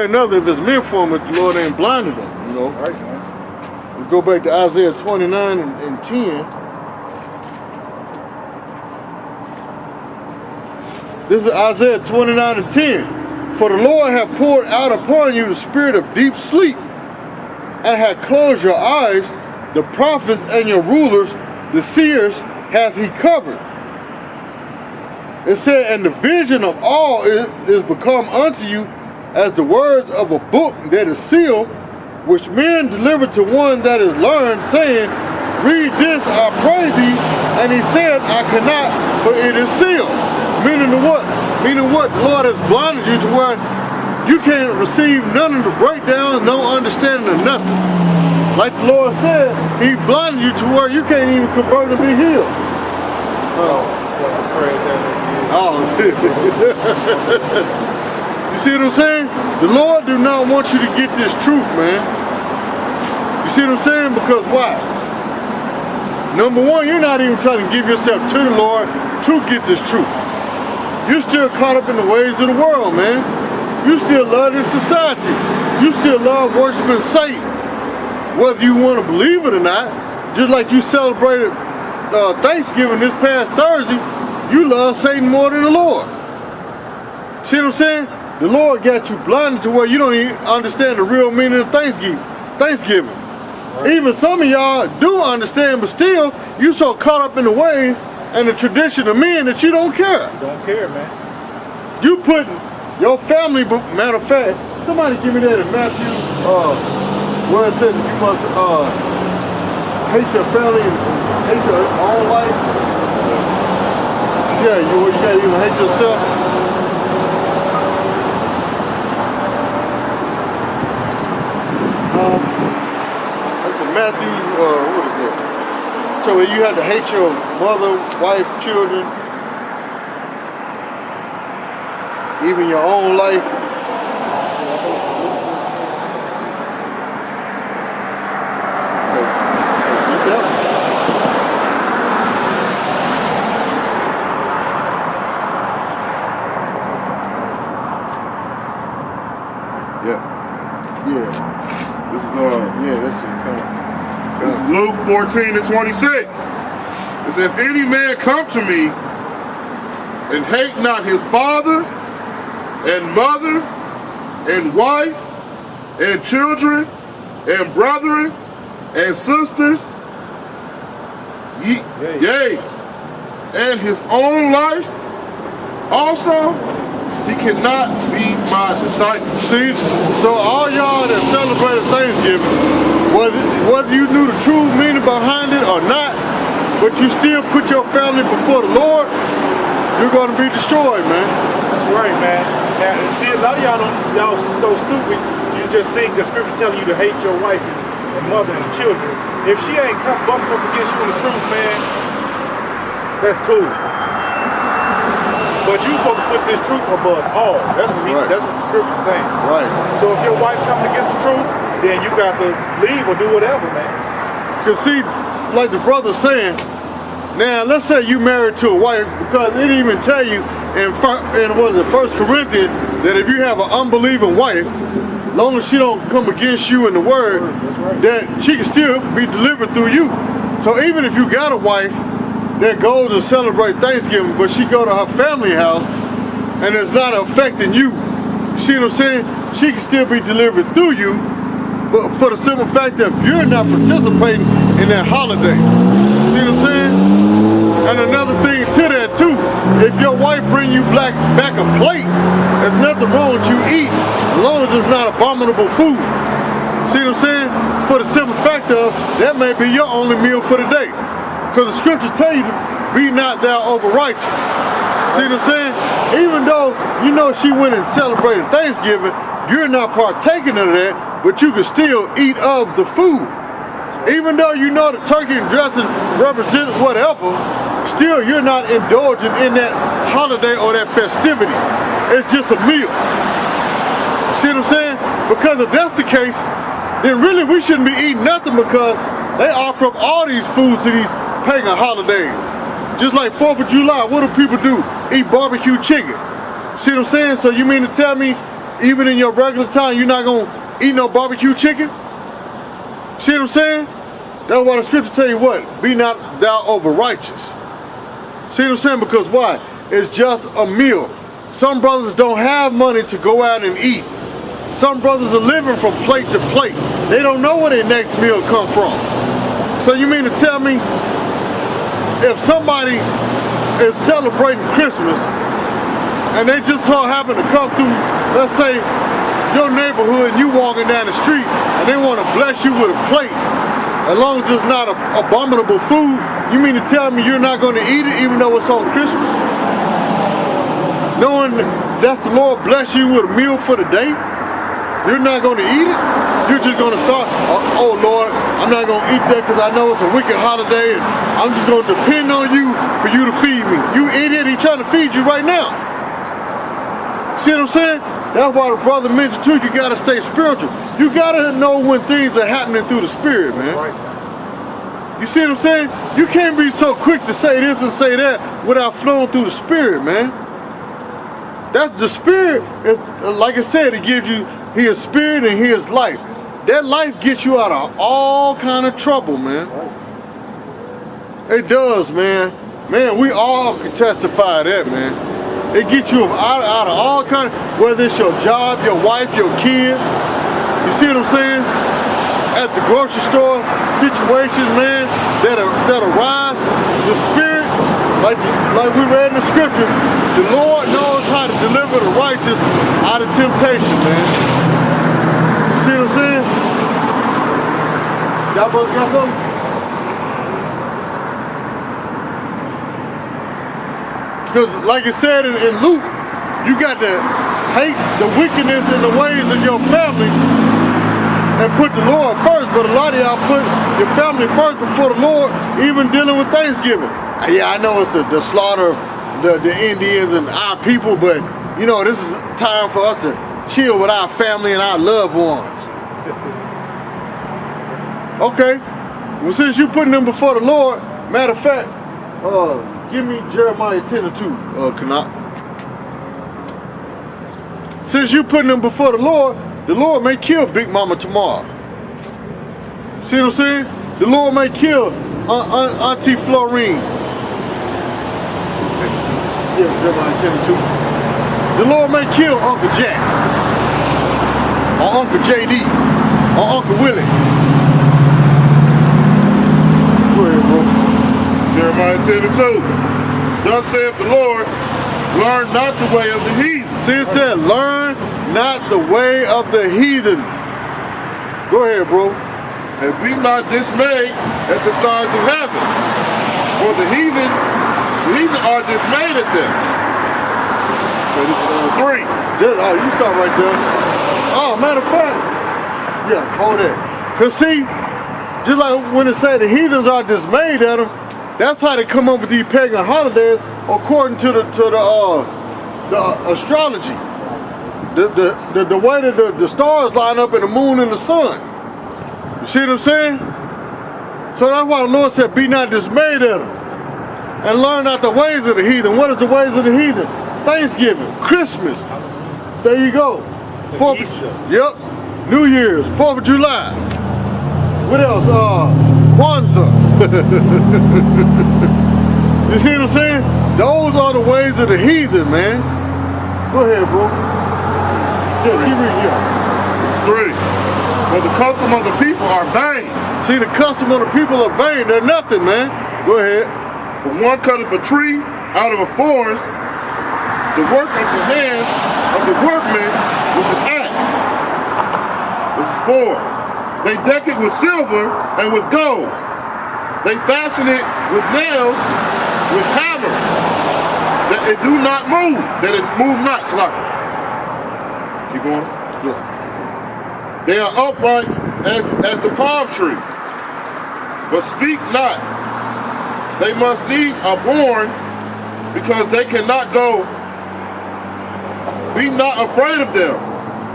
Another, if it's meant for them, if the Lord ain't blinded them, you know. Right, man. We go back to Isaiah 29 and 10. This is Isaiah 29 and 10. For the Lord hath poured out upon you the spirit of deep sleep, and hath closed your eyes. The prophets and your rulers, the seers, hath he covered. It said, and the vision of all is become unto you as the words of a book that is sealed, which men deliver to one that is learned, saying, read this, I pray thee. And he said, I cannot, for it is sealed. Meaning to what? Meaning what? The Lord has blinded you to where you can't receive none of the breakdowns, no understanding of nothing. Like the Lord said, he blinded you to where you can't even convert and be healed. That's crazy. Oh, you see what I'm saying? The Lord do not want you to get this truth, man. You see what I'm saying? Because why? Number one, you're not even trying to give yourself to the Lord to get this truth. You're still caught up in the ways of the world, man. You still love this society. You still love worshiping Satan. Whether you want to believe it or not, just like you celebrated Thanksgiving this past Thursday, you love Satan more than the Lord. See what I'm saying? The Lord got you blinded to where you don't even understand the real meaning of Thanksgiving. Right. Even some of y'all do understand, but still, you so caught up in the way and the tradition of men that you don't care. You don't care, man. You putting your family, matter of fact, somebody give me that in Matthew, where it says you must hate your family and hate your own life. Yeah, you gotta even hate yourself. That's in Matthew, what is it? So you have to hate your mother, wife, children, even your own life. This is Luke 14:26. It says, if any man come to me and hate not his father and mother and wife and children and brethren and sisters, yea, and his own life also, he cannot be my disciple. See, so all y'all that celebrated Thanksgiving, whether you knew the true meaning behind it or not, but you still put your family before the Lord, you're going to be destroyed, man. That's right, man. Now, see, a lot of y'all so stupid, you just think the scripture's telling you to hate your wife and mother and children. If she ain't bumping up against you in the truth, man, that's cool. But you're supposed to put this truth above all. That's what that's what the scripture's saying. Right. So if your wife coming against the truth, then you got to leave or do whatever, man. Because see, like the brother's saying, now let's say you married to a wife, because it didn't even tell you in what is it, 1 Corinthians, that if you have an unbelieving wife, long as she don't come against you in the word, that she can still be delivered through you. So even if you got a wife that goes to celebrate Thanksgiving, but she go to her family house and it's not affecting you, see what I'm saying? She can still be delivered through you, but for the simple fact that you're not participating in that holiday. See what I'm saying? And another thing to that too, if your wife bring you back a plate, there's nothing wrong with you eating, as long as it's not abominable food. See what I'm saying? For the simple fact of, that may be your only meal for the day. Because the scripture tell you, be not thou over righteous. See what I'm saying? Even though you know she went and celebrated Thanksgiving, you're not partaking of that, but you can still eat of the food. Even though you know the turkey and dressing represent whatever, still you're not indulging in that holiday or that festivity. It's just a meal. See what I'm saying? Because if that's the case, then really we shouldn't be eating nothing, because they offer up all these foods to these pagan holidays. Just like 4th of July, what do people do? Eat barbecue chicken. See what I'm saying? So you mean to tell me even in your regular time, you're not gonna eat no barbecue chicken? See what I'm saying? That's why the scripture tell you what, be not thou over righteous. See what I'm saying? Because why? It's just a meal. Some brothers don't have money to go out and eat. Some brothers are living from plate to plate. They don't know where their next meal come from. So you mean to tell me, if somebody is celebrating Christmas and they just so happen to come through, let's say, your neighborhood and you walking down the street and they want to bless you with a plate, as long as it's not abominable food, you mean to tell me you're not going to eat it even though it's on Christmas? Knowing that's the Lord bless you with a meal for the day, you're not going to eat it? You're just going to start, oh Lord, I'm not going to eat that because I know it's a wicked holiday and I'm just going to depend on you for you to feed me. You idiot, he's trying to feed you right now. See what I'm saying? That's why the brother mentioned too, you got to stay spiritual. You got to know when things are happening through the spirit, man. Right. You see what I'm saying? You can't be so quick to say this and say that without flowing through the spirit, man. That's the spirit, is, like I said, it gives you his spirit and his life. That life gets you out of all kind of trouble, man. It does, man. Man, we all can testify to that, man. It gets you out of all kind of, whether it's your job, your wife, your kids. You see what I'm saying? At the grocery store, situations, man, that arise, the spirit, like we read in the scripture, the Lord knows how to deliver the righteous out of temptation, man. You see what I'm saying? Y'all brothers got something? Because like it said in Luke, you got to hate the wickedness in the ways of your family and put the Lord first, but a lot of y'all put your family first before the Lord, even dealing with Thanksgiving. Yeah, I know it's the slaughter of the Indians and our people, but you know, this is time for us to chill with our family and our loved ones. Okay, well since you putting them before the Lord, matter of fact, give me Jeremiah 10:2, Canuck. Since you putting them before the Lord may kill Big Mama tomorrow. See what I'm saying? The Lord may kill Auntie Florine. Yeah, Jeremiah 10:2. The Lord may kill Uncle Jack, or Uncle JD, or Uncle Willie. Go ahead, bro. Jeremiah 10:2. Thus saith the Lord, learn not the way of the heathen. See, it said, learn not the way of the heathen. Go ahead, bro. And be not dismayed at the signs of heaven. For the heathen are dismayed at them. So this is 3. Oh, you stop right there. Oh, matter of fact. Yeah, hold that. Because see, just like when it said the heathens are dismayed at them, that's how they come up with these pagan holidays according to the astrology. The way that the stars line up and the moon and the sun. You see what I'm saying? So that's why the Lord said, be not dismayed at them. And learn not the ways of the heathen. What is the ways of the heathen? Thanksgiving, Christmas. There you go. Yep. New Year's, 4th of July. What else? Kwanzaa. You see what I'm saying? Those are the ways of the heathen, man. Go ahead, bro. Yeah, keep reading here. 3. For the custom of the people are vain. See, the custom of the people are vain. They're nothing, man. Go ahead. For one cutteth a tree out of a forest, the work of the hands of the workmen with an axe. This is 4. They deck it with silver and with gold. They fasten it with nails, with hammers, that it do not move, that it move not, Slaughter. Keep going. Yeah. They are upright as the palm tree, but speak not. They must needs are born, because they cannot go. Be not afraid of them,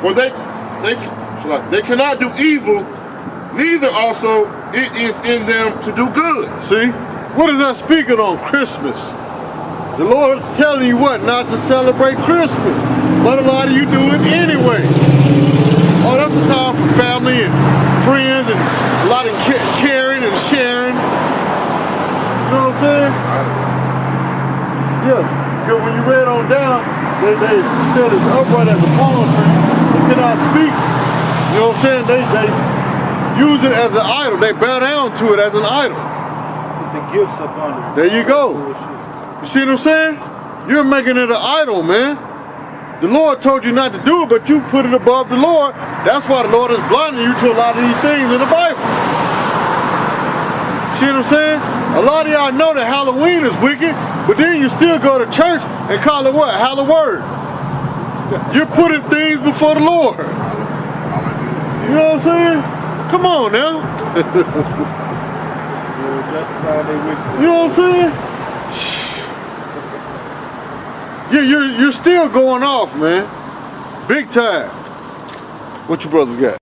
for they cannot do evil, neither also it is in them to do good. See? What is that speaking on? Christmas. The Lord's telling you what? Not to celebrate Christmas. but a lot of you do it anyway. Oh, that's a time for family and friends and a lot of caring and sharing. You know what I'm saying? Yeah, because when you read on down, they said it's upright as a palm tree. They cannot speak. You know what I'm saying? They use it as an idol. They bow down to it as an idol. Put the gifts up under it. There you go. You see what I'm saying? You're making it an idol, man. The Lord told you not to do it, but you put it above the Lord. That's why the Lord is blinding you to a lot of these things in the Bible. See what I'm saying? A lot of y'all know that Halloween is wicked, but then you still go to church and call it what? Halloween. You're putting things before the Lord. You know what I'm saying? Come on now. You know what I'm saying? You're still going off, man. Big time. What your brothers got?